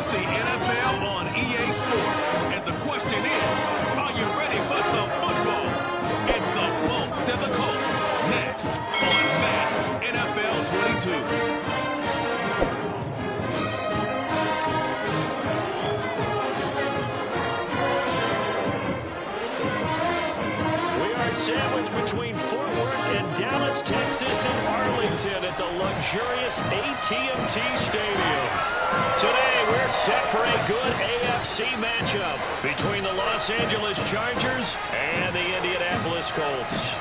It's the NFL on EA Sports. And the question is, are you ready for some football? It's the Bolts and the Colts. Next on Madden NFL 22. Sandwiched between Fort Worth and Dallas, Texas, and Arlington at the luxurious AT&T Stadium. Today, we're set for a good AFC matchup between the Los Angeles Chargers and the Indianapolis Colts.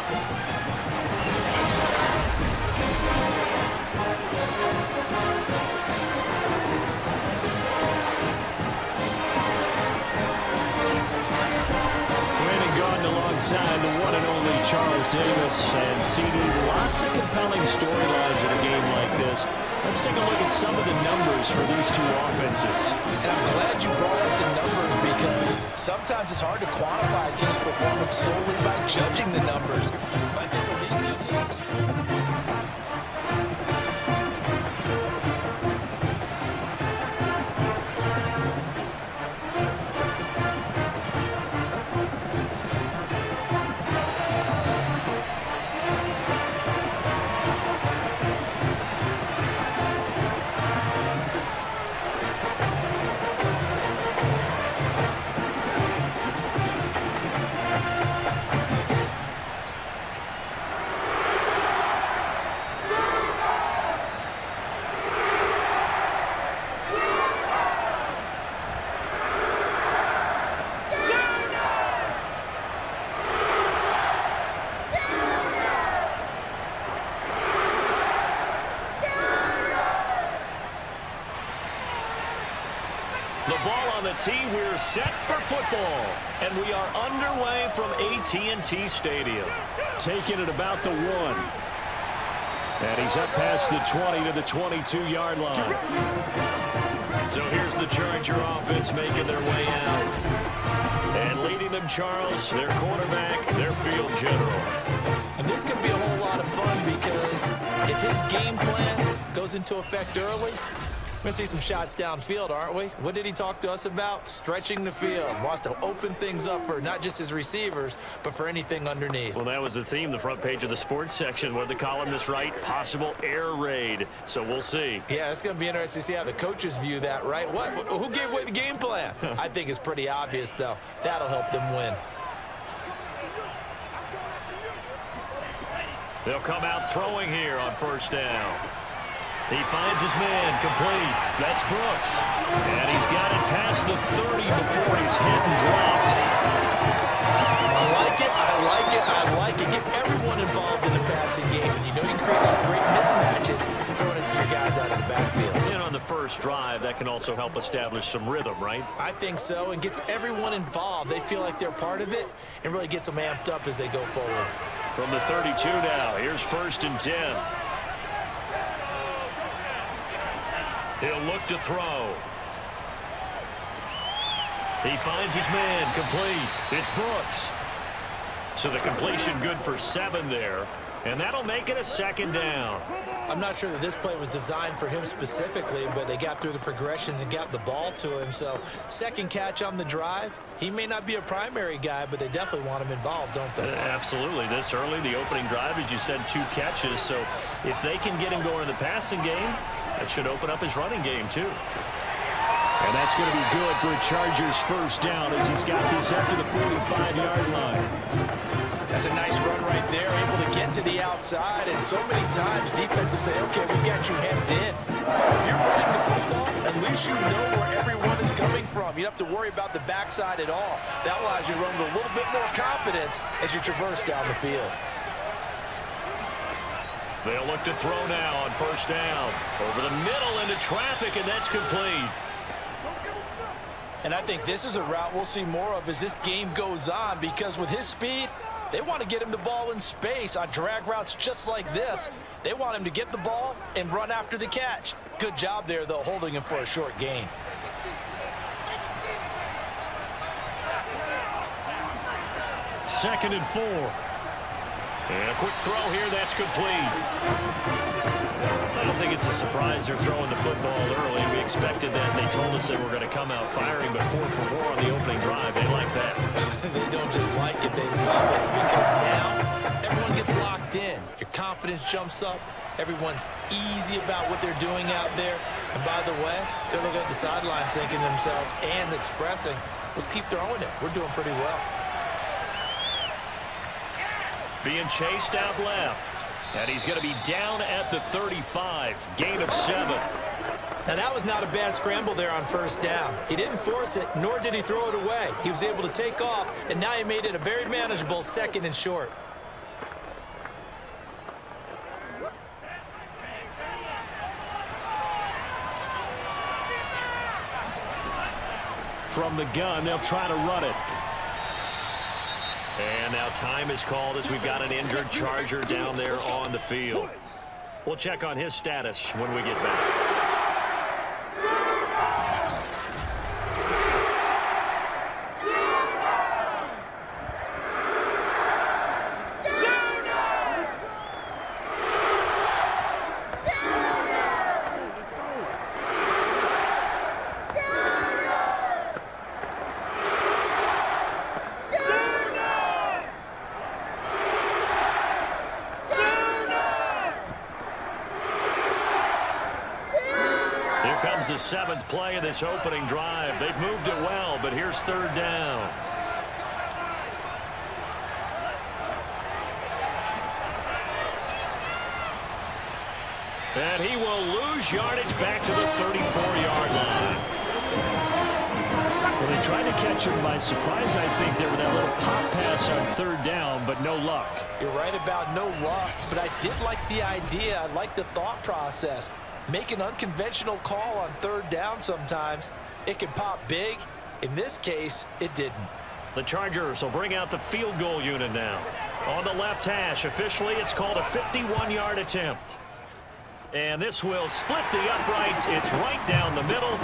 Alongside the one and only Charles Davis and CD. Lots of compelling storylines in a game like this. Let's take a look at some of the numbers for these two offenses. And I'm glad you brought up the numbers because sometimes it's hard to quantify a team's performance solely by judging the numbers. But for these two teams, the ball on the tee, we're set for football. And we are underway from AT&T Stadium. Taking it about the 1. And he's up past the 20 to the 22-yard line. So here's the Charger offense making their way out. And leading them, Charles, their quarterback, their field general. and this could be a whole lot of fun because if his game plan goes into effect early, we're going to see some shots downfield, aren't we? What did he talk to us about? Stretching the field. Wants to open things up for not just his receivers, but for anything underneath. Well, that was the theme, the front page of the sports section. What the columnists write, possible air raid. So we'll see. Yeah, it's going to be interesting to see how the coaches view that, right? What? Who gave away the game plan? I think it's pretty obvious, though. That'll help them win. They'll come out throwing here on first down. He finds his man, complete. That's Brooks. And he's got it past the 30 before he's hit and dropped. I like it, I like it, I like it. Get everyone involved in the passing game. And you know you create those great mismatches throwing it to your guys out of the backfield. And on the first drive, that can also help establish some rhythm, right? I think so, and gets everyone involved. They feel like they're part of it and really gets them amped up as they go forward. From the 32 now, here's 1st and 10. He'll look to throw. He finds his man, complete. It's Brooks. So the completion good for 7 there. And that'll make it a 2nd down. I'm not sure that this play was designed for him specifically, but they got through the progressions and got the ball to him. So 2nd catch on the drive. He may not be a primary guy, but they definitely want him involved, don't they? Absolutely. This early, the opening drive, as you said, 2 catches. So if they can get him going in the passing game, that should open up his running game, too. And that's going to be good for a Chargers 1st down as he's got this up to the 45-yard line. That's a nice run right there, able to get to the outside. And so many times defenses say, okay, we got you hemmed in. If you're running the football, at least you know where everyone is coming from. You don't have to worry about the backside at all. That allows you to run with a little bit more confidence as you traverse down the field. They'll look to throw now on 1st down. Over the middle into traffic, and that's complete. And I think this is a route we'll see more of as this game goes on, because with his speed, they want to get him the ball in space on drag routes just like this. They want him to get the ball and run after the catch. Good job there, though, holding him for a short gain. Second and 4. And a quick throw here, that's complete. I don't think it's a surprise they're throwing the football early. We expected that. They told us they were going to come out firing, but 4 for 4 on the opening drive. They like that. They don't just like it, they love it, because now everyone gets locked in. Your confidence jumps up. Everyone's easy about what they're doing out there. And by the way, they're looking at the sideline thinking to themselves and expressing, let's keep throwing it. We're doing pretty well. Being chased out left. And he's going to be down at the 35. Gain of 7. Now, that was not a bad scramble there on first down. He didn't force it, nor did he throw it away. He was able to take off, and now he made it a very manageable 2nd and short. From the gun, they'll try to run it. And now time is called as we've got an injured Charger down there on the field. We'll check on his status when we get back. Comes the 7th play of this opening drive. They've moved it well, but here's 3rd down. And he will lose yardage back to the 34-yard line. Well, they tried to catch him by surprise, I think, there with that little pop pass on 3rd down, but no luck. You're right about no luck, but I did like the idea. I like the thought process. Make an unconventional call on 3rd down sometimes. It can pop big. In this case, it didn't. The Chargers will bring out the field goal unit now. On the left hash, officially, it's called a 51-yard attempt. And this will split the uprights. It's right down the middle.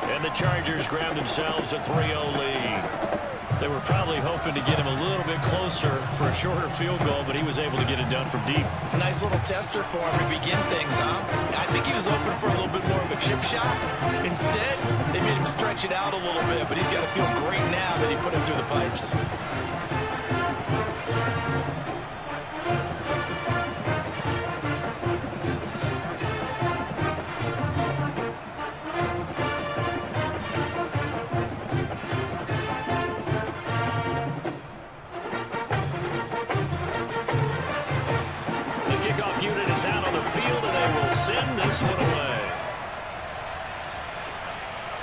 And the Chargers grab themselves a 3-0 lead. They were probably hoping to get him a little bit closer for a shorter field goal, but he was able to get it done from deep. A nice little tester for him to begin things, huh? I think he was hoping for a little bit more of a chip shot. Instead, they made him stretch it out a little bit, but he's got to feel great now that he put it through the pipes.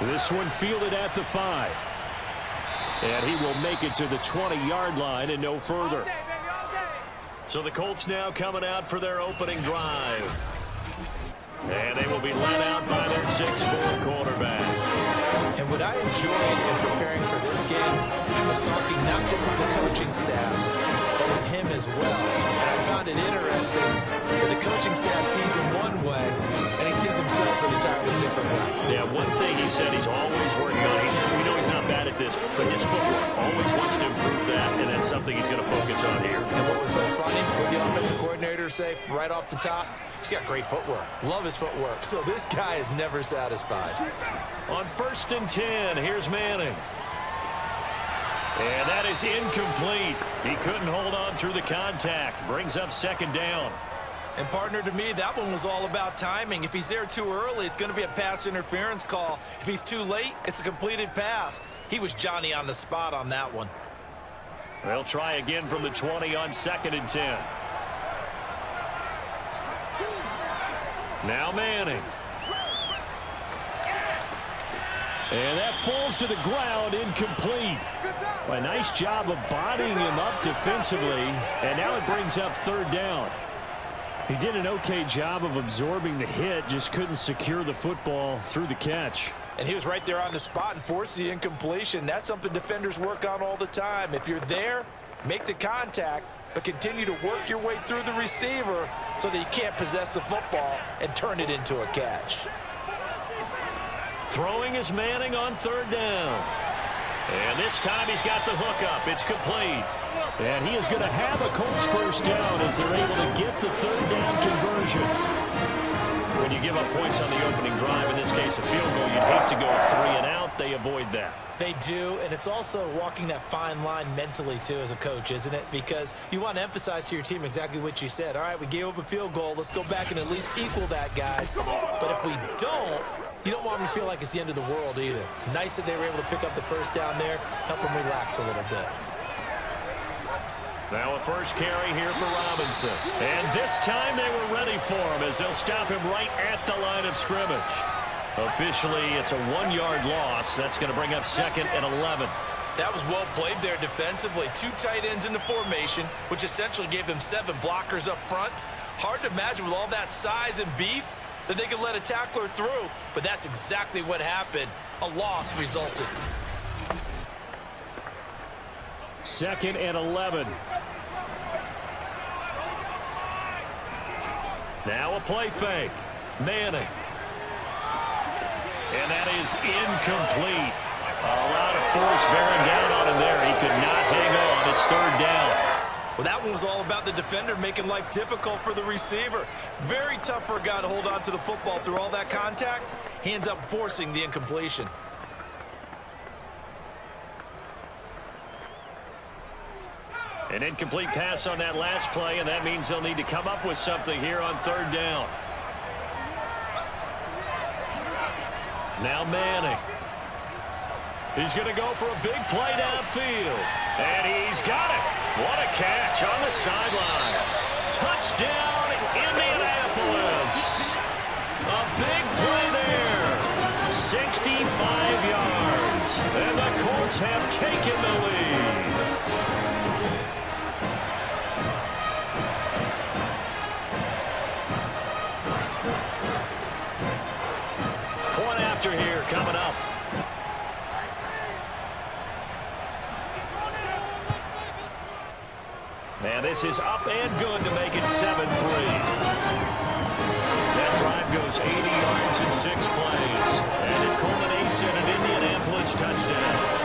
This one fielded at the 5. And he will make it to the 20-yard line and no further. So the Colts now coming out for their opening drive. And they will be led out by their 6'4" quarterback. And what I enjoyed in preparing for this game, I was talking not just with the coaching staff, but with him as well. And I found it interesting that the coaching staff sees him one way, and he sees himself an entirely different way. Yeah, one thing he said he's always working on. We know he's not bad at this, but his footwork, always wants to improve that, and that's something he's going to focus on here. And what was so funny, what the offensive coordinator say right off the top, he's got great footwork. Love his footwork. So this guy is never satisfied. On 1st and 10, here's Manning. And that is incomplete. He couldn't hold on through the contact. Brings up 2nd down. And partner, to me, that one was all about timing. If he's there too early, it's going to be a pass interference call. If he's too late, it's a completed pass. He was Johnny on the spot on that one. They'll try again from the 20 on 2nd and 10. Now Manning. And that falls to the ground, incomplete. A nice job of bodying him up defensively, and now it brings up 3rd down. He did an okay job of absorbing the hit, just couldn't secure the football through the catch. And he was right there on the spot and forced the incompletion. That's something defenders work on all the time. If you're there, make the contact, but continue to work your way through the receiver so that you can't possess the football and turn it into a catch. Throwing is Manning on 3rd down. And this time he's got the hook up. It's complete. And he is going to have a Colts 1st down as they're able to get the 3rd down conversion. When you give up points on the opening drive, in this case a field goal, you'd hate to go 3 and out. They avoid that. They do, and it's also walking that fine line mentally, too, as a coach, isn't it? Because you want to emphasize to your team exactly what you said. All right, we gave up a field goal. Let's go back and at least equal that, guys. But if we don't, you don't want them to feel like it's the end of the world either. Nice that they were able to pick up the first down there, help them relax a little bit. Now a first carry here for Robinson. And this time they were ready for him as they'll stop him right at the line of scrimmage. Officially, it's a 1-yard loss. That's going to bring up 2nd and 11. That was well played there defensively. 2 tight ends in the formation, which essentially gave them 7 blockers up front. Hard to imagine with all that size and beef that they could let a tackler through, but that's exactly what happened. A loss resulted. 2nd and 11. Now a play fake. Manning. And that is incomplete. A lot of force bearing down on him there. He could not hang on. It's 3rd down. Well, that one was all about the defender making life difficult for the receiver. Very tough for a guy to hold on to the football through all that contact. He ends up forcing the incompletion. An incomplete pass on that last play, and that means they'll need to come up with something here on 3rd down. Now Manning. He's going to go for a big play downfield. And he's got it. What a catch on the sideline. Touchdown, Indianapolis. A big play there. 65 yards. And the Colts have taken the lead. Point after here coming up. And this is up and good to make it 7-3. That drive goes 80 yards in 6 plays. And it culminates in an Indianapolis touchdown.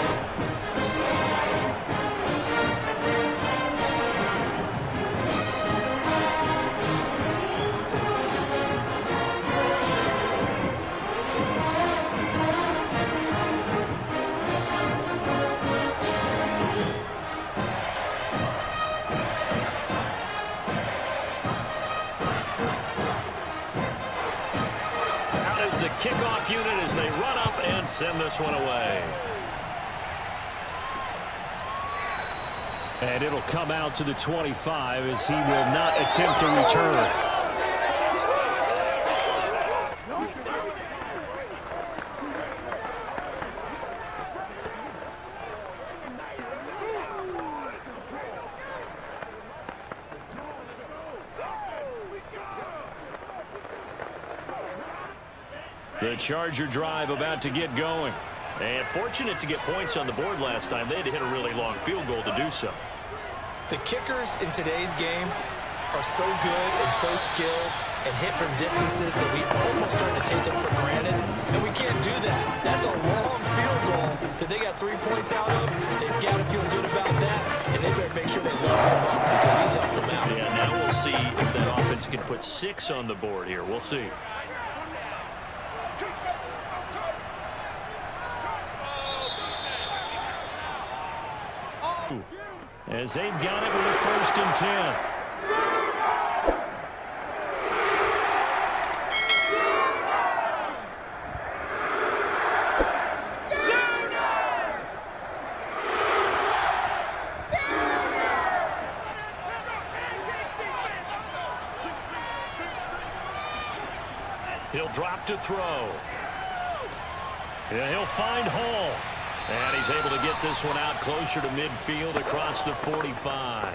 Kickoff unit as they run up and send this one away. And it'll come out to the 25 as he will not attempt to return. The Charger drive about to get going. And fortunate to get points on the board last time. They had to hit a really long field goal to do so. The kickers in today's game are so good and so skilled and hit from distances that we almost start to take them for granted. And we can't do that. That's a long field goal that they got 3 points out of. They've got to feel good about that. And they better make sure they load him up because he's helped them out. Yeah, now we'll see if that offense can put 6 on the board here. We'll see. As they've got it with a 1st and 10. He'll drop to throw. Yeah, he'll find Hall. And he's able to get this one out closer to midfield across the 45.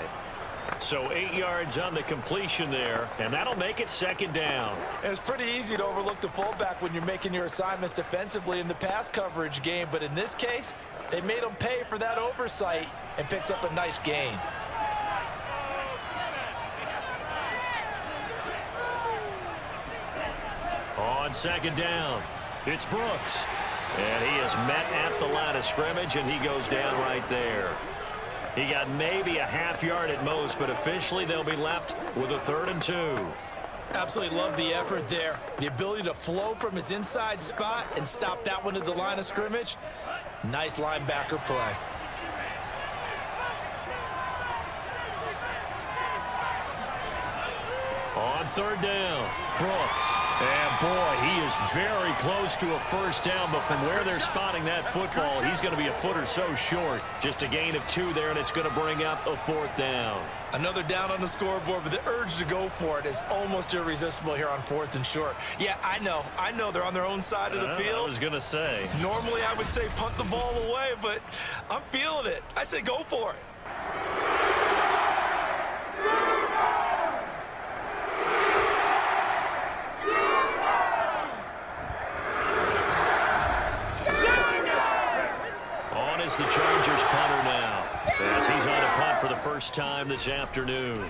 So 8 yards on the completion there, and that'll make it 2nd down. It's pretty easy to overlook the fullback when you're making your assignments defensively in the pass coverage game, but in this case, they made him pay for that oversight and picks up a nice gain. On 2nd down, it's Brooks. And he is met at the line of scrimmage, and he goes down right there. He got maybe a half yard at most, but officially they'll be left with a 3rd and 2. Absolutely love the effort there. The ability to flow from his inside spot and stop that one at the line of scrimmage. Nice linebacker play. On third down, Brooks. And boy, he is very close to a first down, but from where they're spotting that football, he's going to be a foot or so short. Just a gain of 2 there, and it's going to bring up a 4th down. Another down on the scoreboard, but the urge to go for it is almost irresistible here on 4th and short. Yeah, I know they're on their own side of the field. I was going to say. Normally, I would say punt the ball away, but I'm feeling it. I say go for it. The Chargers punter now, as he's on a punt for the first time this afternoon.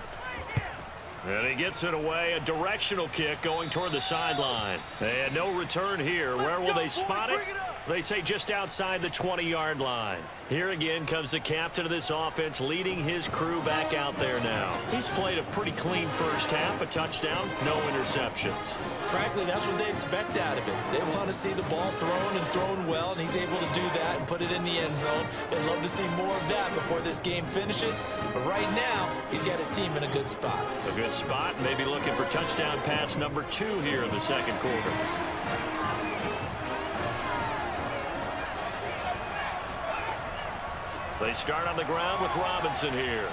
And he gets it away, a directional kick going toward the sideline. And no return here. Where will they spot it? They say just outside the 20-yard line. Here again comes the captain of this offense, leading his crew back out there now. He's played a pretty clean first half, a touchdown, no interceptions. Frankly, that's what they expect out of it. They want to see the ball thrown and thrown well, and he's able to do that and put it in the end zone. They'd love to see more of that before this game finishes. But right now, he's got his team in a good spot. A good spot, maybe looking for touchdown pass number 2 here in the second quarter. They start on the ground with Robinson here.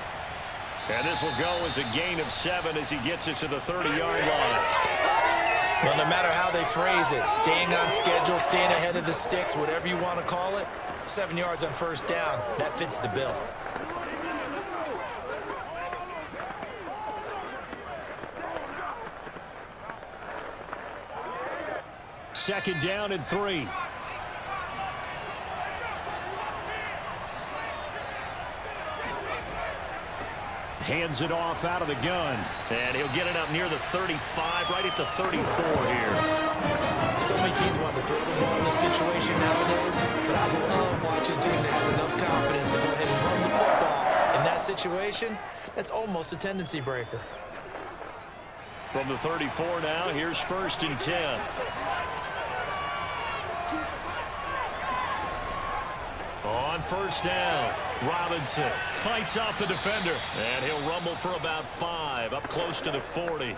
And this will go as a gain of 7 as he gets it to the 30-yard line. Well, no matter how they phrase it, staying on schedule, staying ahead of the sticks, whatever you want to call it, 7 yards on first down, that fits the bill. Second down and 3. Hands it off out of the gun. And he'll get it up near the 35, right at the 34 here. So many teams want to throw the ball in this situation nowadays, but I love watching a team that has enough confidence to go ahead and run the football. In that situation, that's almost a tendency breaker. From the 34 now, here's 1st and 10. On first down, Robinson fights off the defender, and he'll rumble for about 5, up close to the 40.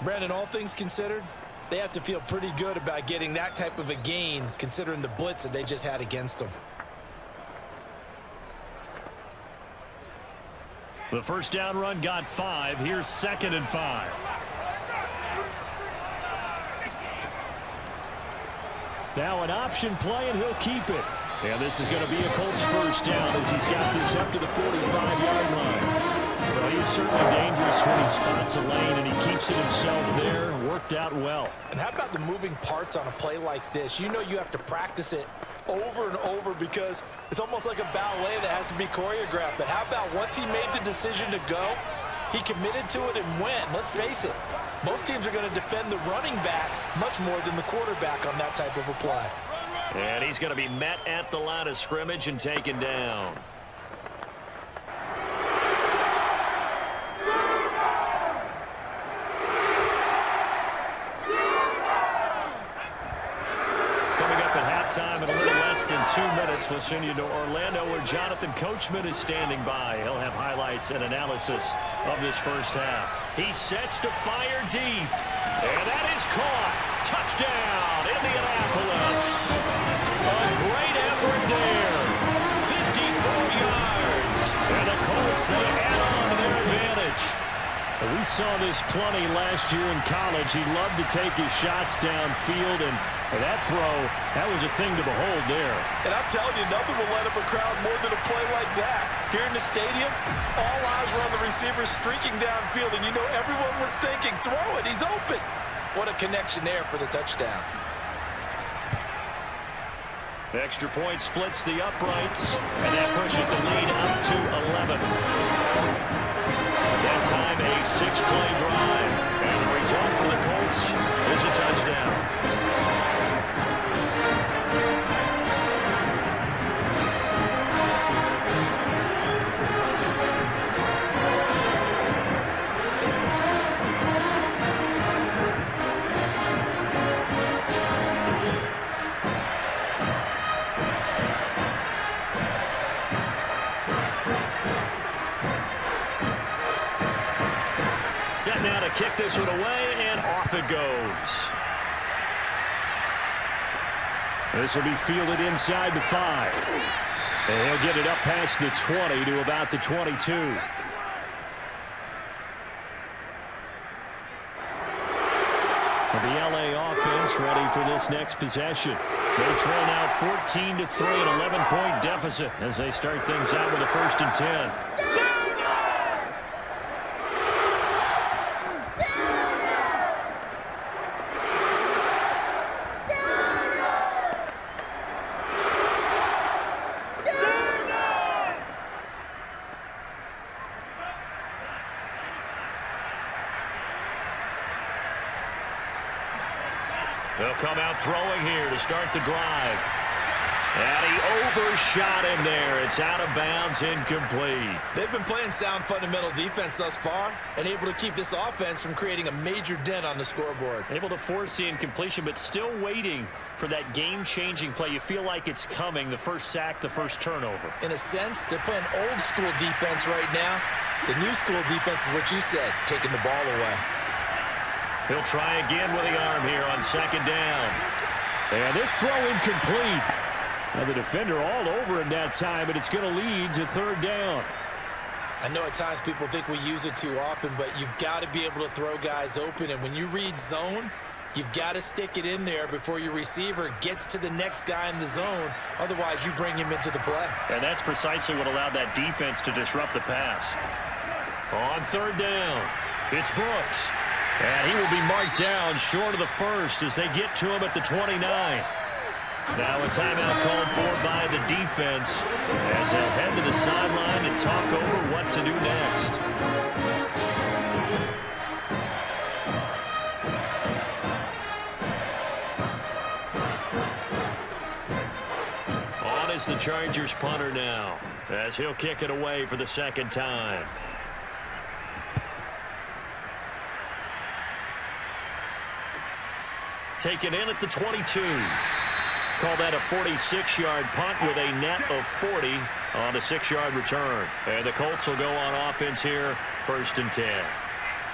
Brandon, all things considered, they have to feel pretty good about getting that type of a gain, considering the blitz that they just had against them. The first down run got 5. Here's 2nd and 5. Now an option play, and he'll keep it. And this is going to be a Colts first down as he's got this up to the 45-yard line. Well, he is certainly dangerous when he spots a lane, and he keeps it himself there. Worked out well. And how about the moving parts on a play like this? You know you have to practice it over and over because it's almost like a ballet that has to be choreographed. But how about once he made the decision to go, he committed to it and went. Let's face it, most teams are going to defend the running back much more than the quarterback on that type of a play. And he's going to be met at the line of scrimmage and taken down. Coming up at halftime in a little less than 2 minutes, we'll send you to Orlando where Jonathan Coachman is standing by. He'll have highlights and analysis of this first half. He sets to fire deep, and that is caught. Touchdown, Indianapolis. A great effort there. 54 yards. And the Colts, they add on to their advantage. We saw this plenty last year in college. He loved to take his shots downfield, and that throw, that was a thing to behold there. And I'm telling you, nothing will light up a crowd more than a play like that. Here in the stadium, all eyes were on the receiver streaking downfield, and you know everyone was thinking, throw it, he's open. What a connection there for the touchdown. The extra point splits the uprights, and that pushes the lead up to 11. That time, a 6-play drive, and the result for the Colts is a touchdown. kick this one away, and off it goes. This will be fielded inside the 5. And he'll get it up past the 20 to about the 22. The LA offense ready for this next possession. They trail now 14-3, an 11-point deficit as they start things out with a 1st and 10. They'll come out throwing here to start the drive. And he overshot him there. It's out of bounds, incomplete. They've been playing sound fundamental defense thus far and able to keep this offense from creating a major dent on the scoreboard. Able to force the incompletion, but still waiting for that game-changing play. You feel like it's coming, the first sack, the first turnover. In a sense, they're playing old-school defense right now. The new-school defense is what you said, taking the ball away. He'll try again with the arm here on 2nd down. And this throw incomplete. Now the defender all over him that time, but it's going to lead to 3rd down. I know at times people think we use it too often, but you've got to be able to throw guys open. And when you read zone, you've got to stick it in there before your receiver gets to the next guy in the zone. Otherwise, you bring him into the play. And that's precisely what allowed that defense to disrupt the pass. On 3rd down, it's Brooks. And he will be marked down short of the 1st as they get to him at the 29. Now a timeout called for by the defense as they'll head to the sideline and talk over what to do next. On is the Chargers punter now as he'll kick it away for the 2nd time. Taken in at the 22. Call that a 46-yard punt with a net of 40 on a 6-yard return. And the Colts will go on offense here, 1st and 10.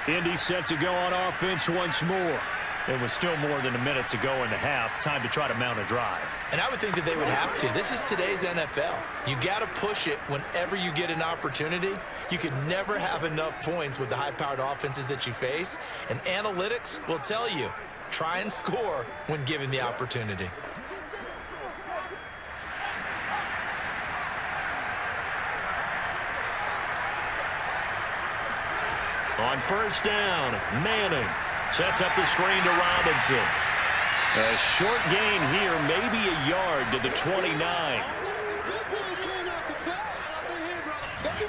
Indy set to go on offense once more. It was still more than a minute to go in the half. Time to try to mount a drive. And I would think that they would have to. This is today's NFL. You got to push it whenever you get an opportunity. You could never have enough points with the high-powered offenses that you face. And analytics will tell you, try and score when given the opportunity. On 1st down, Manning sets up the screen to Robinson. A short gain here, maybe a yard to the 29.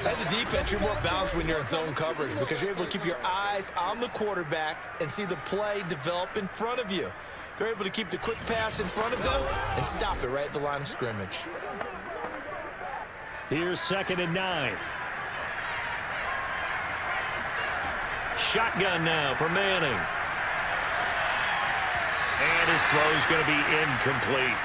As a defense, you're more balanced when you're in zone coverage because you're able to keep your eyes on the quarterback and see the play develop in front of you. They're able to keep the quick pass in front of them and stop it right at the line of scrimmage. Here's 2nd and 9. Shotgun now for Manning. And his throw's going to be incomplete.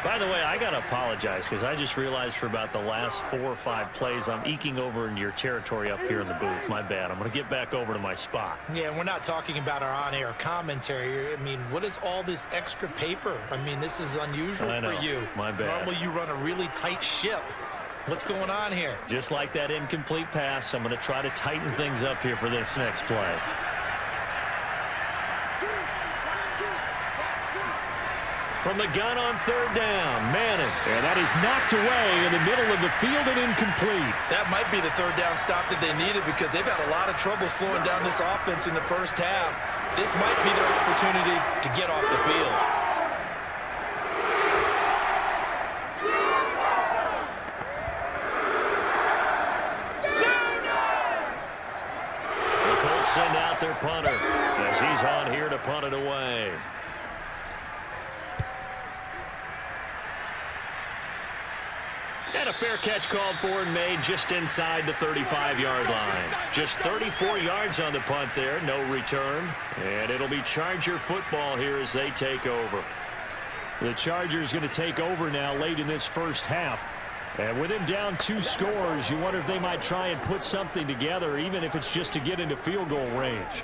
By the way, I got to apologize because I just realized for about the last 4 or 5 plays, I'm eking over into your territory up here in the booth. My bad. I'm going to get back over to my spot. Yeah, we're not talking about our on-air commentary. I mean, what is all this extra paper? I mean, this is unusual for you. My bad. Normally you run a really tight ship. What's going on here? Just like that incomplete pass, I'm going to try to tighten things up here for this next play. From the gun on 3rd down, Manning. And that is knocked away in the middle of the field and incomplete. That might be the 3rd down stop that they needed because they've had a lot of trouble slowing down this offense in the 1st half. This might be their opportunity to get off the field. The Colts send out their punter as he's on here to punt it away. And a fair catch called for and made just inside the 35-yard line. Just 34 yards on the punt there, no return. And it'll be Charger football here as they take over. The Chargers going to take over now late in this 1st half. And with him down 2 scores, you wonder if they might try and put something together, even if it's just to get into field goal range.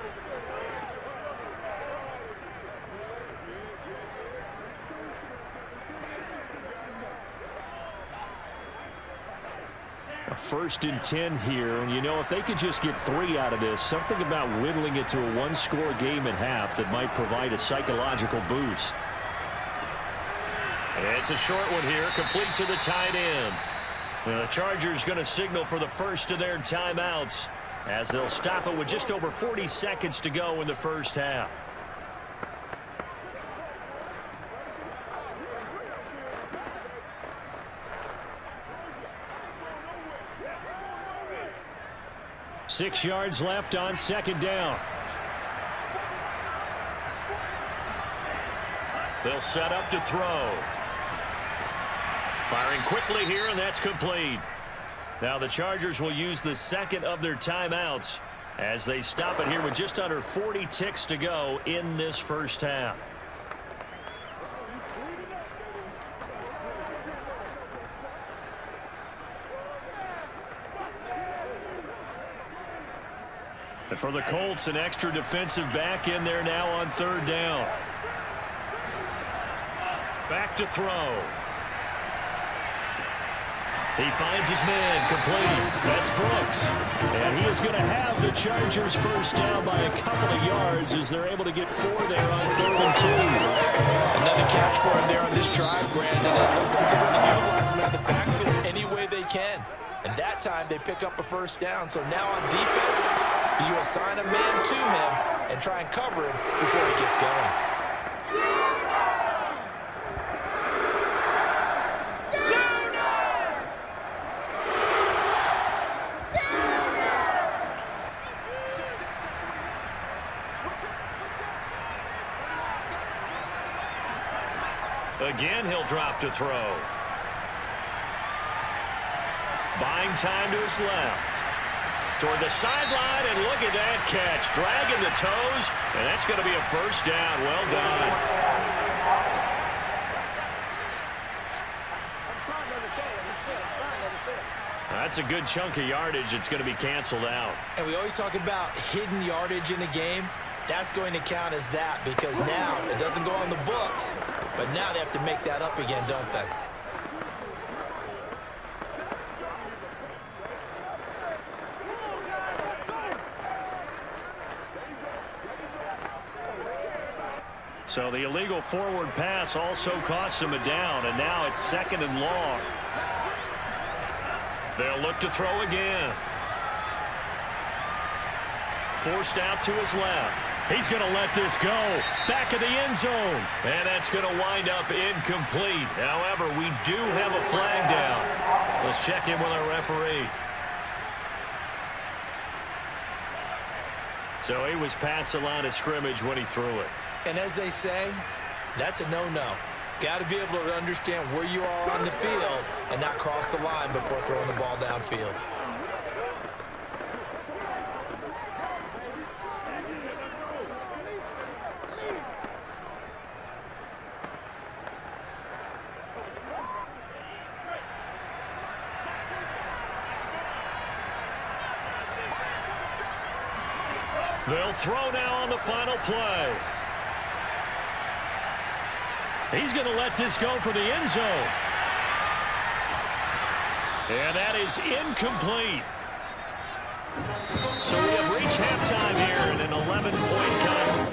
A 1st and 10 here, and you know, if they could just get 3 out of this, something about whittling it to a 1-score game at half that might provide a psychological boost. It's a short one here, complete to the tight end. And the Chargers going to signal for the first of their timeouts as they'll stop it with just over 40 seconds to go in the first half. Six yards left on 2nd down. They'll set up to throw. Firing quickly here, and that's complete. Now the Chargers will use the 2nd of their timeouts as they stop it here with just under 40 ticks to go in this first half. And for the Colts, an extra defensive back in there now on 3rd down. Back to throw. He finds his man, complete. That's Brooks. And he is going to have the Chargers first down by a couple of yards as they're able to get 4 there on 3rd and 2. Another catch for him there on this drive, Brandon. It looks like they're going to utilize him out of the backfield any way they can. And that time they pick up a first down. So now on defense, do you assign a man to him and try and cover him before he gets going? Again, he'll drop to throw. Buying time to his left. Toward the sideline, and look at that catch. Dragging the toes, and that's going to be a first down. Well done. That's a good chunk of yardage. It's going to be canceled out. And we always talk about hidden yardage in a game. That's going to count as that because now it doesn't go on the books, but now they have to make that up again, don't they? So the illegal forward pass also costs him a down, and now it's 2nd and long. They'll look to throw again. Forced out to his left. He's going to let this go. Back of the end zone. And that's going to wind up incomplete. However, we do have a flag down. Let's check in with our referee. So he was past the line of scrimmage when he threw it. And as they say, that's a no-no. Got to be able to understand where you are on the field and not cross the line before throwing the ball downfield. They'll throw now on the final play. He's going to let this go for the end zone. And that is incomplete. So we have reached halftime here in an 11-point cut.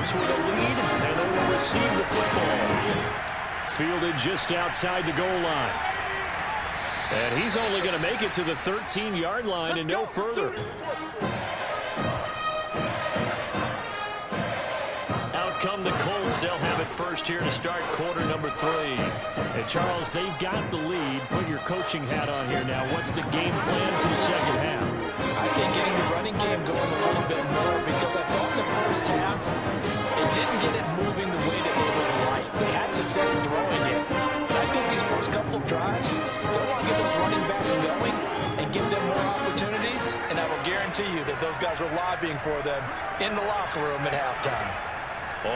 With a lead, and they will receive the football. Fielded just outside the goal line. And he's only going to make it to the 13-yard line and no further. Out come the Colts. They'll have it first here to start quarter number 3. And Charles, they've got the lead. Put your coaching hat on here now. What's the game plan for the second half? I think getting the running game going a little bit more because I thought in the first half it didn't get it moving the way that they would like. They had some success throwing it. But I think these first couple of drives, they'll want to get those running backs going and give them more opportunities, and I will guarantee you that those guys were lobbying for them in the locker room at halftime.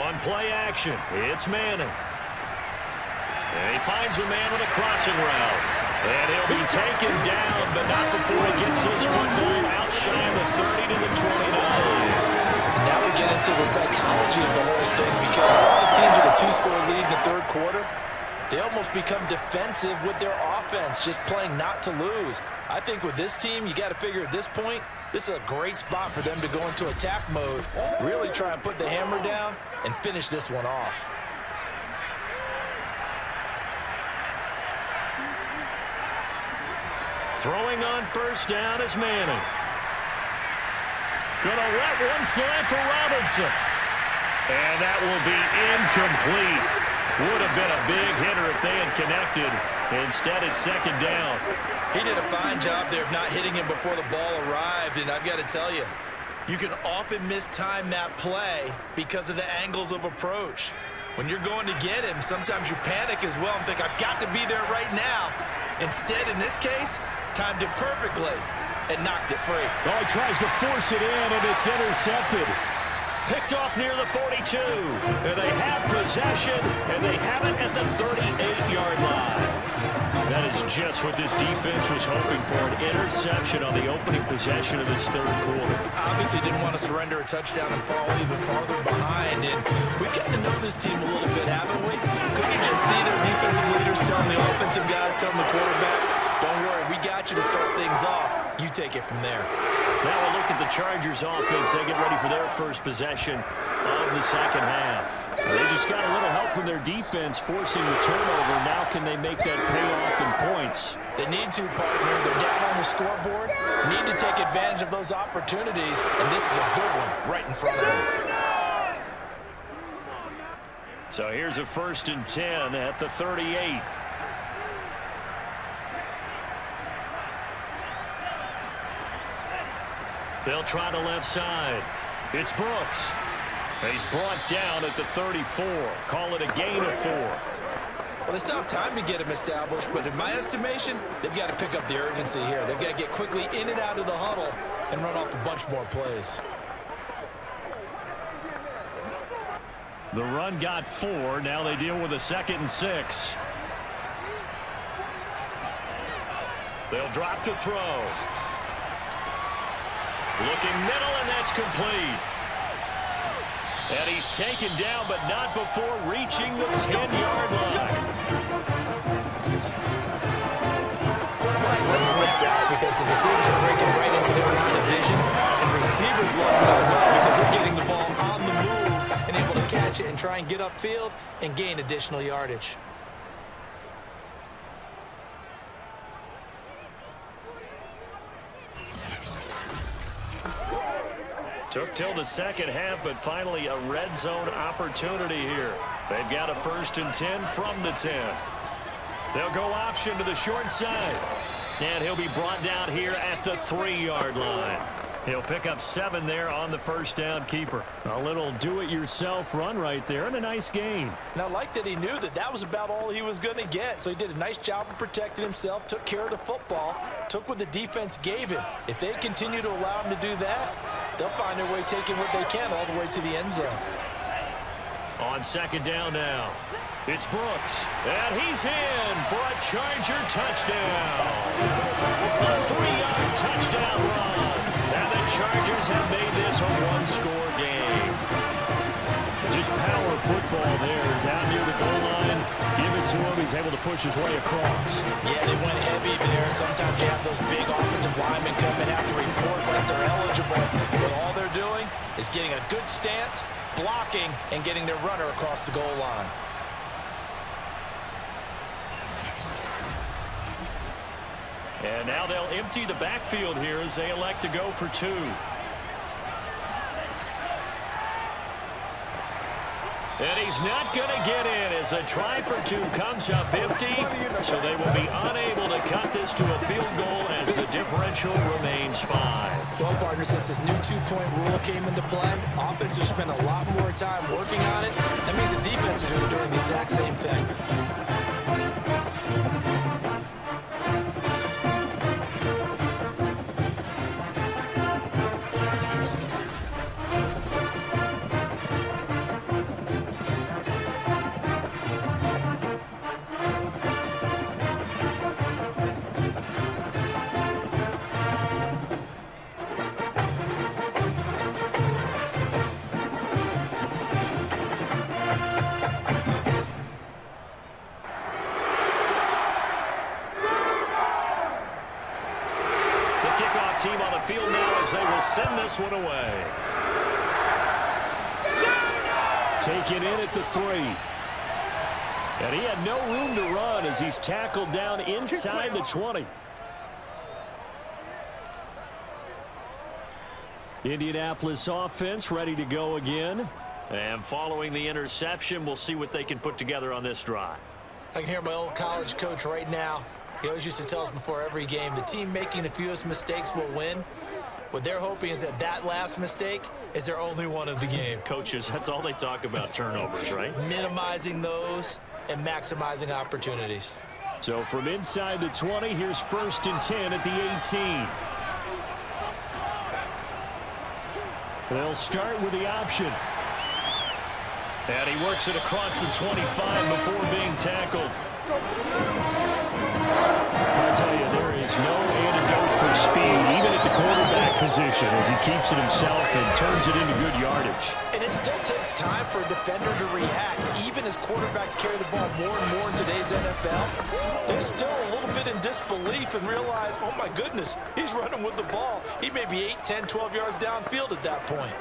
On play action, it's Manning. And he finds a man with a crossing route. And he'll be taken down, but not before he gets his football out shy of the 30 to the 29. Now we get into the psychology of the whole thing, because a lot of teams with a two-score lead in the third quarter, they almost become defensive with their offense, just playing not to lose. I think with this team, you got to figure at this point, this is a great spot for them to go into attack mode, really try and put the hammer down and finish this one off. Throwing on first down is Manning. Gonna let one fly for Robinson. And that will be incomplete. Would have been a big hitter if they had connected. Instead, it's second down. He did a fine job there of not hitting him before the ball arrived, and I've got to tell you, you can often mistime that play because of the angles of approach. When you're going to get him, sometimes you panic as well and think, I've got to be there right now. Instead, in this case, timed it perfectly and knocked it free. Oh, he tries to force it in, and it's intercepted. Picked off near the 42. And they have possession, and they have it at the 38-yard line. That is just what this defense was hoping for, an interception on the opening possession of this third quarter. Obviously didn't want to surrender a touchdown and fall even farther behind, and we've gotten to know this team a little bit, haven't we? Couldn't you just see their defensive leaders telling the offensive guys, telling the quarterback, don't worry, we got you to start things off. You take it from there. Now a look at the Chargers offense. They get ready for their first possession of the second half. They just got a little help from their defense forcing the turnover. Now can they make that pay off in points? They need to, partner. They're down on the scoreboard. Need to take advantage of those opportunities, and this is a good one right in front of them. So here's a 1st and 10 at the 38. They'll try the left side. It's Brooks. He's brought down at the 34. Call it a gain of 4. Well, they still have time to get him established, but in my estimation, they've got to pick up the urgency here. They've got to get quickly in and out of the huddle and run off a bunch more plays. The run got 4. Now they deal with a 2nd and 6. They'll drop to throw. Looking middle, and that's complete. And he's taken down, but not before reaching the 10-yard line. Quarterbacks love slant routes because the receivers are breaking right into their line of vision, and receivers love it as well because they're getting the ball on the move and able to catch it and try and get upfield and gain additional yardage. Took till the second half, but finally a red zone opportunity here. They've got a 1st and 10 from the 10. They'll go option to the short side. And he'll be brought down here at the 3-yard line. He'll pick up 7 there on the first down keeper. A little do-it-yourself run right there and a nice gain. And I like that he knew that that was about all he was going to get. So he did a nice job of protecting himself, took care of the football, took what the defense gave him. If they continue to allow him to do that, they'll find their way taking what they can all the way to the end zone. On second down now, it's Brooks. And he's in for a Charger touchdown. A 3-yard touchdown run. And the Chargers have made this a one-score game. Just power football there. Down near the goal line. Give it to him. He's able to push his way across. Yeah, they went heavy there. Sometimes you have those big offensive linemen come and have to report that they're eligible. But all they're doing is getting a good stance, blocking, and getting their runner across the goal line. And now they'll empty the backfield here as they elect to go for 2. And he's not going to get in as a try for two comes up empty. So they will be unable to cut this to a field goal as the differential remains 5. Well, partner, since this new two-point rule came into play, offenses spend a lot more time working on it. That means the defenses are doing the exact same thing. Team on the field now as they will send this one away. Taken in at the 3. And he had no room to run as he's tackled down inside the 20. Indianapolis offense ready to go again. And following the interception, we'll see what they can put together on this drive. I can hear my old college coach right now. He always used to tell us before every game, the team making the fewest mistakes will win. What they're hoping is that last mistake is their only one of the game. Coaches, that's all they talk about, turnovers, right? Minimizing those and maximizing opportunities. So from inside the 20, here's 1st and 10 at the 18. They'll start with the option. And he works it across the 25 before being tackled. I tell you, there is no antidote for speed, even at the quarterback position, as he keeps it himself and turns it into good yardage. And it still takes time for a defender to react. Even as quarterbacks carry the ball more and more in today's NFL, they're still a little bit in disbelief and realize, oh my goodness, he's running with the ball. He may be 8, 10, 12 yards downfield at that point.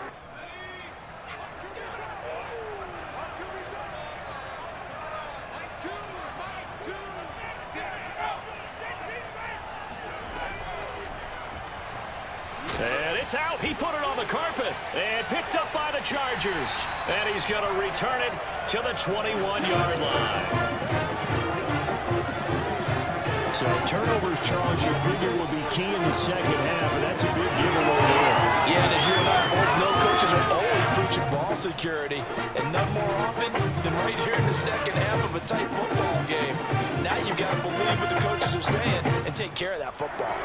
And it's out. He put it on the carpet and picked up by the Chargers. And he's going to return it to the 21-yard line. So turnovers, Charles, you figure will be key in the second half, and that's a big giveaway there. Yeah, and as you and I both know, coaches are always preaching ball security, and none more often than right here in the second half of a tight football game. Now you've got to believe what the coaches are saying and take care of that football.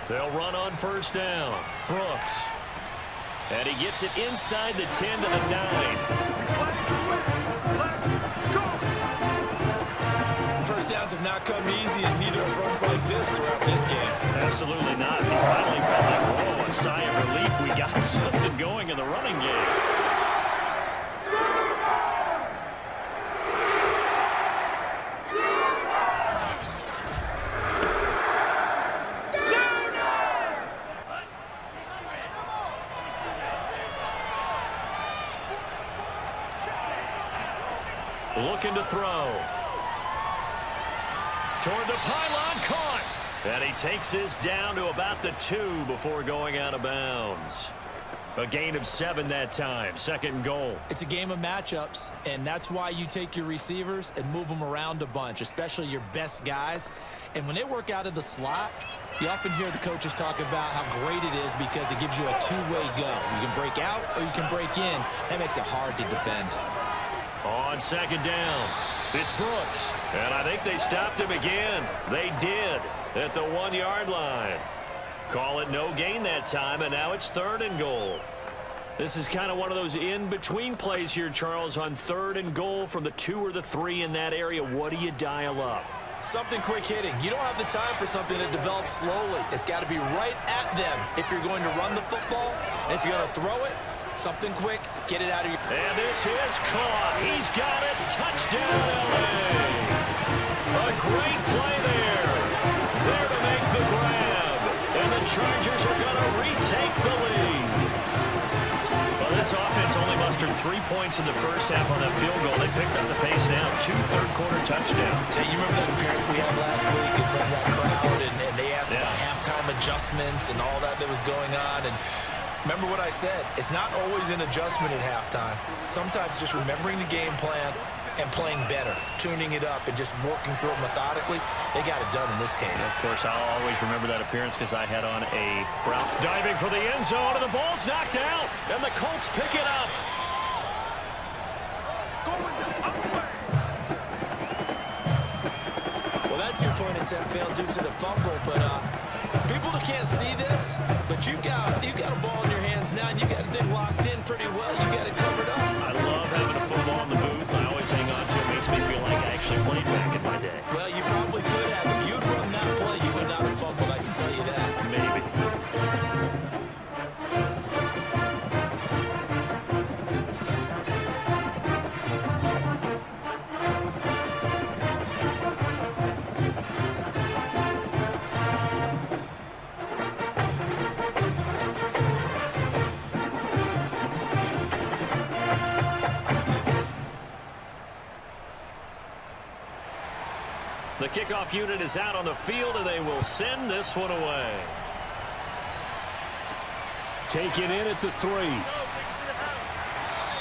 They'll run on 1st down. Brooks. And he gets it inside the 10 to the 9. First downs have not come easy, and neither have runs like this throughout this game. Absolutely not. He finally felt like, whoa, a sigh of relief. We got something going in the running game. Looking to throw. Toward the pylon, caught. And he takes this down to about the 2 before going out of bounds. A gain of 7 that time. 2nd and goal. It's a game of matchups, and that's why you take your receivers and move them around a bunch, especially your best guys. And when they work out of the slot, you often hear the coaches talk about how great it is because it gives you a two-way go. You can break out or you can break in. That makes it hard to defend. On 2nd down, it's Brooks. And I think they stopped him again. They did at the 1-yard line. Call it no gain that time, and now it's 3rd and goal. This is kind of one of those in-between plays here, Charles, on 3rd and goal from the 2 or the 3 in that area. What do you dial up? Something quick hitting. You don't have the time for something that develops slowly. It's got to be right at them if you're going to run the football. And if you're going to throw it, something quick, get it out of your... And this is caught. He's got it. Touchdown, LA. A great play there. 3 points in the first half on that field goal. They picked up the pace now. 2 third-quarter touchdowns. Hey, you remember that appearance we had last week in front of that crowd, and they asked about halftime adjustments and all that was going on. And remember what I said, it's not always an adjustment at halftime. Sometimes just remembering the game plan and playing better, tuning it up and just working through it methodically. They got it done in this case. And of course, I'll always remember that appearance because I had on a brown. Diving for the end zone, and the ball's knocked out. And the Colts pick it up. Well, that two-point attempt failed due to the fumble, but people that can't see this, but you got a ball in your hands now, and you got the thing locked in pretty well. You got it covered up. I love having a football in the booth. I always hang on to it. Makes me feel like I actually played back in my day. Well, you probably could have. If you'd run that play, you would not have fumbled, I can tell you that. Maybe. The kickoff unit is out on the field, and they will send this one away. Taken in at the 3.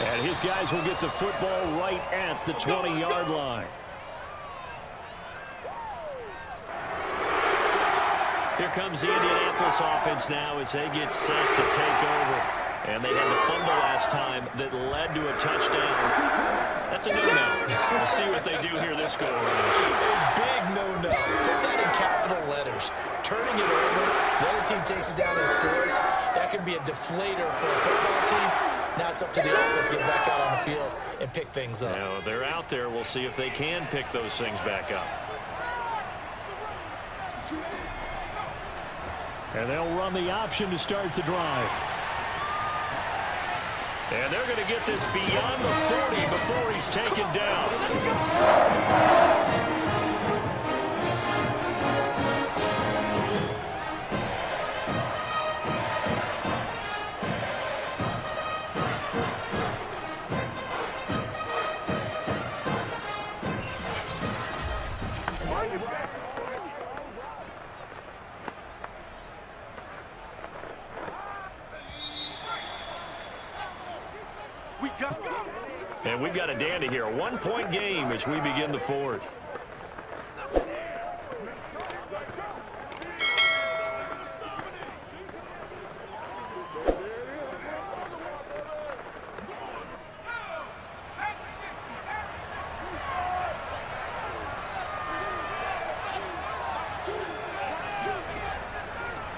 And his guys will get the football right at the 20-yard line. Here comes the Indianapolis offense now as they get set to take over. And they had the fumble last time that led to a touchdown. That's a no-no. We'll see what they do here this go-around. A big no-no. Put that in capital letters. Turning it over, the other team takes it down and scores. That can be a deflator for a football team. Now it's up to the offense to get back out on the field and pick things up. Now, they're out there. We'll see if they can pick those things back up. And they'll run the option to start the drive. And they're going to get this beyond the 40 before he's taken down. And we've got a dandy here. A 1-point game as we begin the 4th.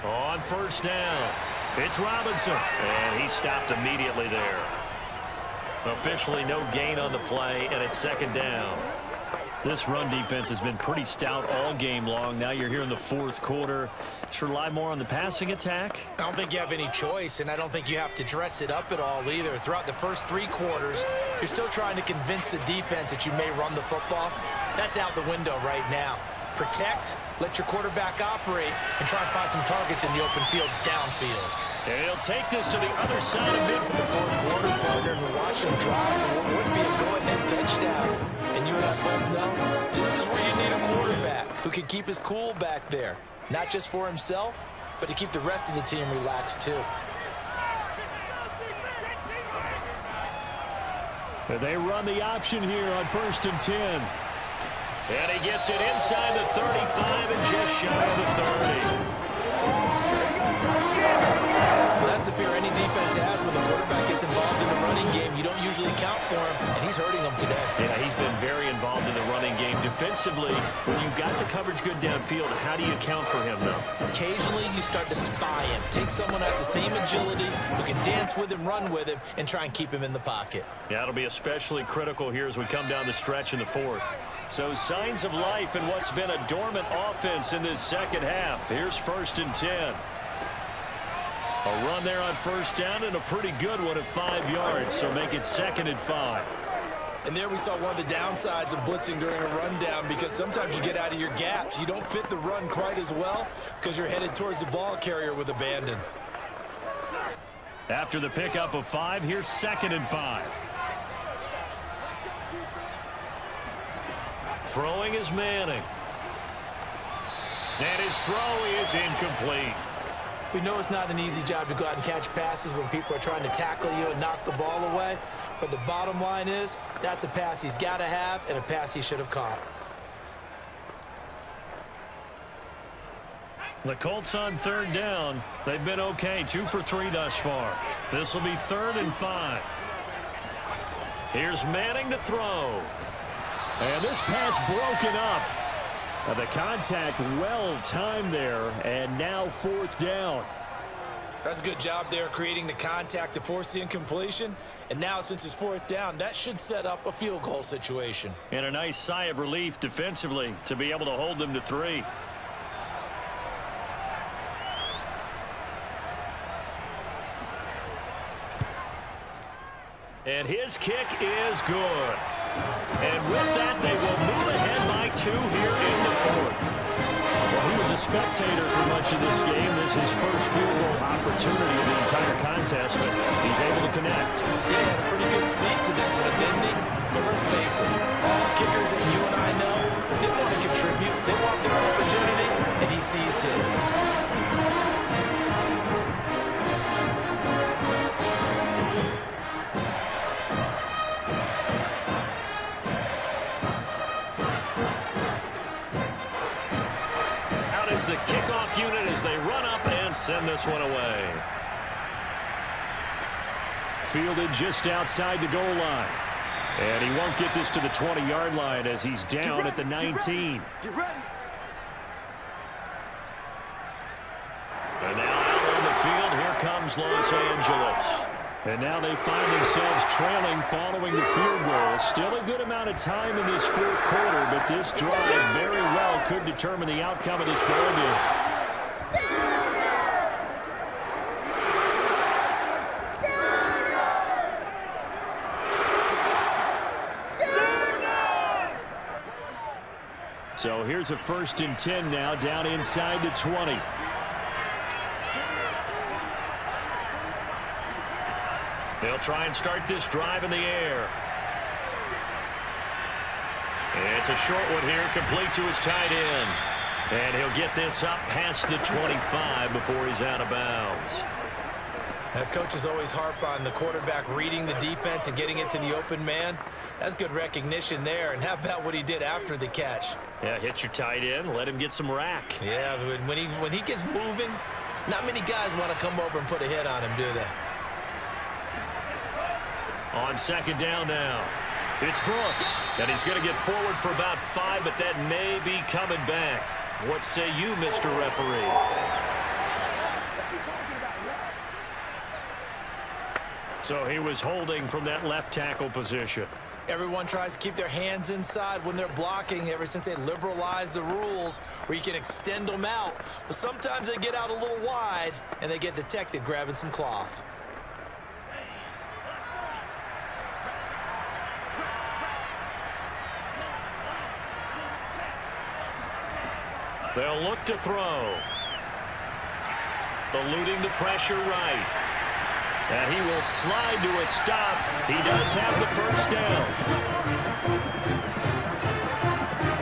On first down, it's Robinson. And he stopped immediately there. Officially no gain on the play, and it's second down. This run defense has been pretty stout all game long. Now you're here in the 4th quarter. Should rely more on the passing attack? I don't think you have any choice, and I don't think you have to dress it up at all either. Throughout the first 3 quarters, you're still trying to convince the defense that you may run the football. That's out the window right now. Protect, let your quarterback operate, and try and find some targets in the open field downfield. And he'll take this to the other side of mid for the 4th quarter. Partner, and watch him drive for what would be a go-ahead touchdown. And you and I both know this is where you need a quarterback who can keep his cool back there. Not just for himself, but to keep the rest of the team relaxed too. And they run the option here on 1st and 10. And he gets it inside the 35 and just shy of the 30. Well, that's the fear any defense has when the quarterback gets involved in the running game. You don't usually count for him, and he's hurting them today. Yeah, he's been very involved in the running game. Defensively, when you've got the coverage good downfield, how do you account for him, though? Occasionally, you start to spy him. Take someone who has the same agility, who can dance with him, run with him, and try and keep him in the pocket. Yeah, it'll be especially critical here as we come down the stretch in the 4th. So signs of life in what's been a dormant offense in this second half. Here's 1st and 10. A run there on 1st down and a pretty good one at 5 yards, so make it 2nd and 5. And there we saw one of the downsides of blitzing during a rundown, because sometimes you get out of your gaps. You don't fit the run quite as well because you're headed towards the ball carrier with abandon. After the pickup of 5, here's 2nd and 5. Throwing is Manning. And his throw is incomplete. We know it's not an easy job to go out and catch passes when people are trying to tackle you and knock the ball away. But the bottom line is, that's a pass he's got to have and a pass he should have caught. The Colts on 3rd down. They've been okay, 2 for 3 thus far. This will be 3rd and 5. Here's Manning to throw. And this pass broken up. The contact well timed there, and now 4th down. That's a good job there creating the contact to force the incompletion. And now since it's 4th down, that should set up a field goal situation. And a nice sigh of relief defensively to be able to hold them to 3. And his kick is good. And with that, they will move ahead by 2 here in the 4th. Well, he was a spectator for much of this game. This is his first field goal opportunity of the entire contest, but he's able to connect. Yeah, had a pretty good seat to this one, didn't he? But let's face it, all kickers that you and I know, they want to contribute. They want their opportunity, and he seized his. The kickoff unit as they run up and send this one away. Fielded just outside the goal line. And he won't get this to the 20-yard line as he's down at the 19. And now out on the field, here comes Los Angeles. And now they find themselves trailing following the field goal. Still a good amount of time in this 4th quarter, but this drive very well could determine the outcome of this ball game. So here's a 1st and 10 now down inside the 20. They'll try and start this drive in the air. It's a short one here, complete to his tight end. And he'll get this up past the 25 before he's out of bounds. Coaches always harp on the quarterback reading the defense and getting it to the open man. That's good recognition there. And how about what he did after the catch? Yeah, hit your tight end, let him get some rack. Yeah, when he gets moving, not many guys want to come over and put a hit on him, do they? On 2nd down now, it's Brooks. And he's going to get forward for about 5, but that may be coming back. What say you, Mr. Referee? So he was holding from that left tackle position. Everyone tries to keep their hands inside when they're blocking ever since they liberalized the rules where you can extend them out. But sometimes they get out a little wide and they get detected grabbing some cloth. They'll look to throw. Eluding the pressure right. And he will slide to a stop. He does have the 1st down.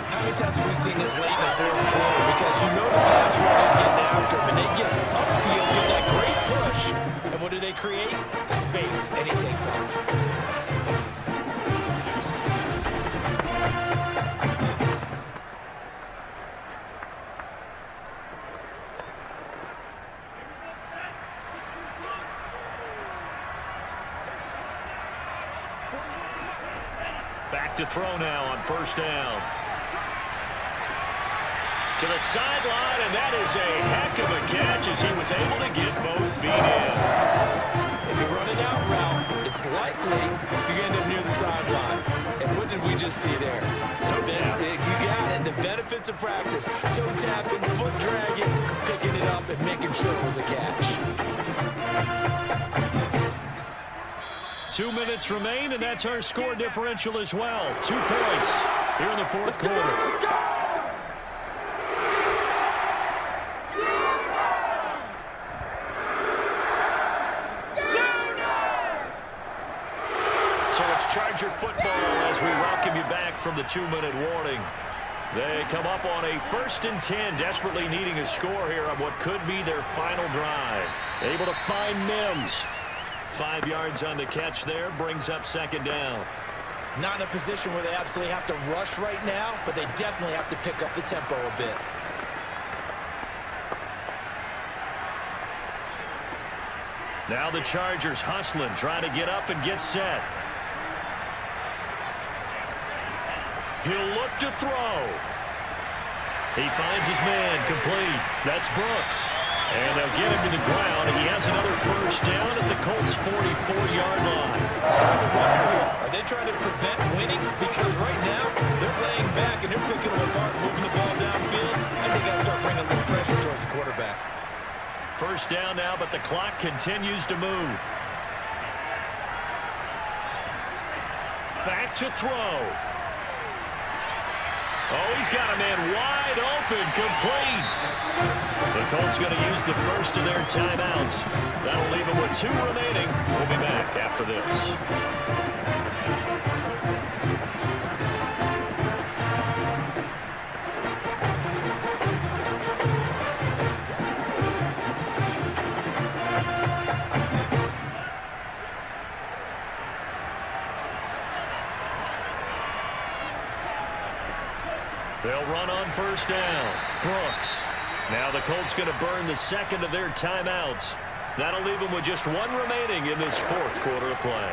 How many times have we seen this late in the 4th quarter? Because you know the pass rush is getting after him, and they get upfield, get that great push. And what do they create? Space, and he takes off. Back to throw now on 1st down. To the sideline, and that is a heck of a catch as he was able to get both feet in. If you're running out route, it's likely you're going to end up near the sideline. And what did we just see there? Toe tap. You got it. The benefits of practice. Toe tapping, foot dragging, picking it up, and making sure it was a catch. 2 minutes remain, and that's our score differential as well. 2 points here in the 4th quarter. Charger football as we welcome you back from the 2-minute warning. They come up on a 1st and 10, desperately needing a score here on what could be their final drive. Able to find Mims. 5 yards on the catch there, brings up 2nd down. Not in a position where they absolutely have to rush right now, but they definitely have to pick up the tempo a bit. Now the Chargers hustling, trying to get up and get set. He'll look to throw. He finds his man, complete. That's Brooks. And they'll get him to the ground. He has another 1st down at the Colts' 44-yard line. It's time to wonder here. Are they trying to prevent winning? Because right now, they're laying back and they're picking them apart, moving the ball downfield. And they got to start bringing a little pressure towards the quarterback. 1st down now, but the clock continues to move. Back to throw. Oh, he's got a man wide open, complete. The Colts going to use the 1st of their timeouts. That'll leave them with 2 remaining. We'll be back after this. They'll run on 1st down. Brooks. Now the Colts going to burn the 2nd of their timeouts. That'll leave them with just 1 remaining in this 4th quarter of play.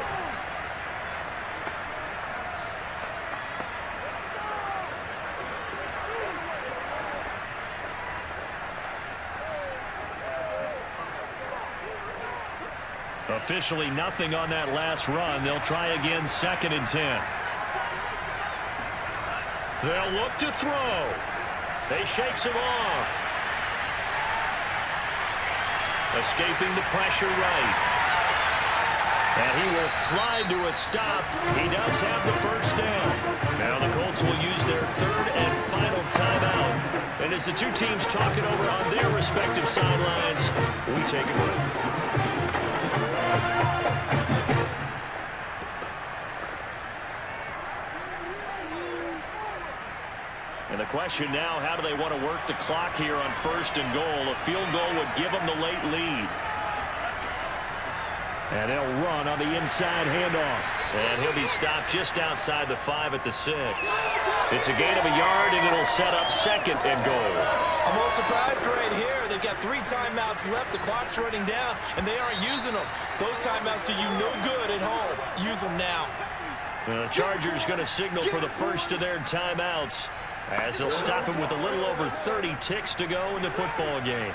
Officially nothing on that last run. They'll try again 2nd and 10. They'll look to throw. They shakes him off. Escaping the pressure right. And he will slide to a stop. He does have the 1st down. Now the Colts will use their 3rd and final timeout. And as the 2 teams talk it over on their respective sidelines, we take a break. And the question now, how do they want to work the clock here on 1st and goal? A field goal would give them the late lead. And they'll run on the inside handoff. And he'll be stopped just outside the 5 at the 6. It's a gain of a yard, and it'll set up 2nd and goal. I'm a little surprised right here. They've got 3 timeouts left. The clock's running down, and they aren't using them. Those timeouts do you no good at home. Use them now. The Chargers going to signal for the 1st of their timeouts, as they'll stop him with a little over 30 ticks to go in the football game.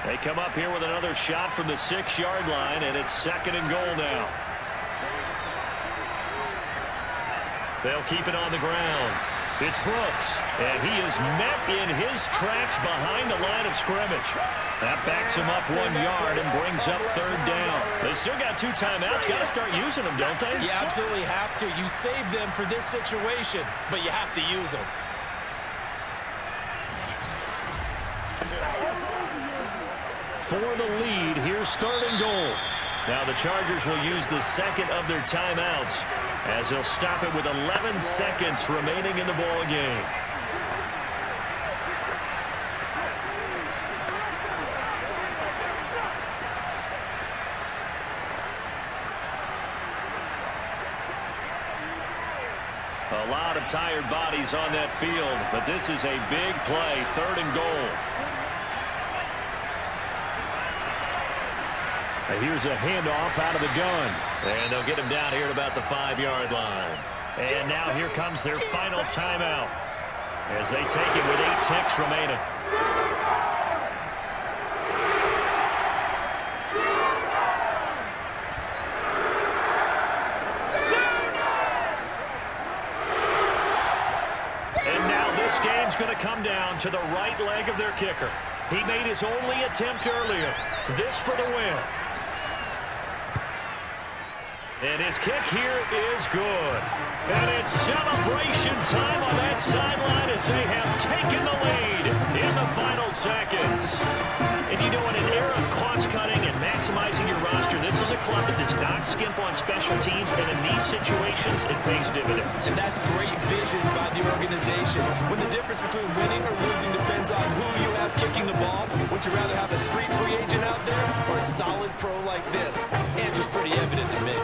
They come up here with another shot from the 6-yard line, and it's 2nd and goal now. They'll keep it on the ground. It's Brooks, and he is met in his tracks behind the line of scrimmage. That backs him up 1 yard and brings up 3rd down. They still got 2 timeouts. Got to start using them, don't they? You absolutely have to. You save them for this situation, but you have to use them. For the lead, here's 3rd and goal. Now the Chargers will use the 2nd of their timeouts, as they'll stop it with 11 seconds remaining in the ball game. A lot of tired bodies on that field, but this is a big play, 3rd and goal. Here's a handoff out of the gun. And they'll get him down here at about the 5-yard line. And now here comes their final timeout, as they take it with 8 ticks remaining. And now this game's going to come down to the right leg of their kicker. He made his only attempt earlier. This for the win. And his kick here is good. And it's celebration time on that sideline as they have taken the lead in the final seconds. And you know, in an era of cost-cutting and maximizing your roster, this is a club that does not skimp on special teams, and in these situations, it pays dividends. And that's great vision by the organization. When the difference between winning or losing depends on who you have kicking the ball, would you rather have a street free agent out there or a solid pro like this? Answer's pretty evident to me.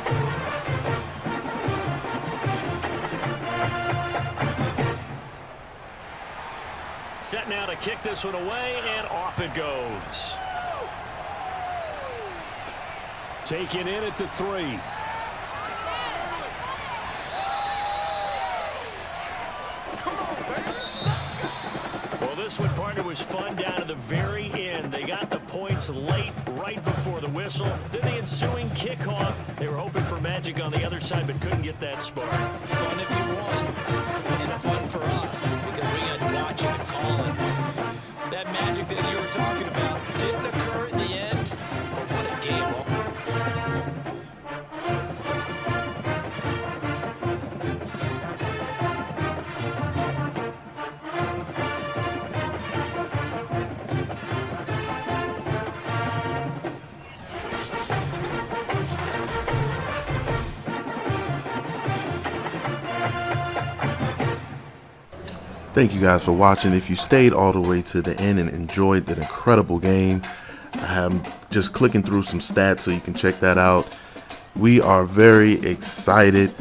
Set now to kick this one away, and off it goes. Taken in at the 3. Well, this one, partner, was fun down to the very end. They got the points late, right before the whistle. Then the ensuing kickoff. They were hoping for magic on the other side, but couldn't get that spark. Fun if you won, and fun for us, because we got to watch it and call it. That magic that you were talking about didn't occur at the end, but what a game. Thank you guys for watching. If you stayed all the way to the end and enjoyed that incredible game, I'm just clicking through some stats so you can check that out. We are very excited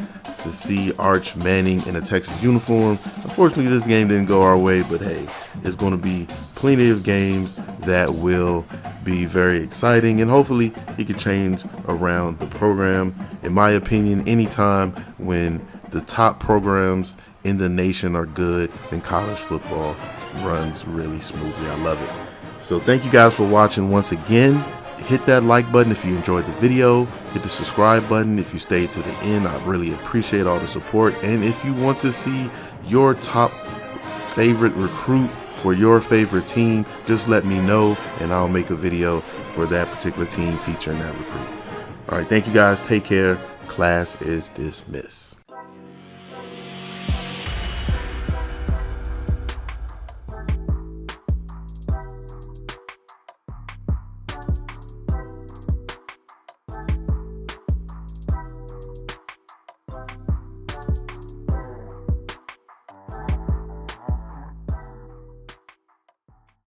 to see Arch Manning in a Texas uniform. Unfortunately, this game didn't go our way, but hey, it's going to be plenty of games that will be very exciting, and hopefully he can change around the program. In my opinion, anytime when the top programs in the nation are good, then college football runs really smoothly. I love it. So thank you guys for watching once again. Hit that like button if you enjoyed the video. Hit the subscribe button if you stayed to the end. I really appreciate all the support. And if you want to see your top favorite recruit for your favorite team, just let me know and I'll make a video for that particular team featuring that recruit. All right, thank you guys. Take care. Class is dismissed.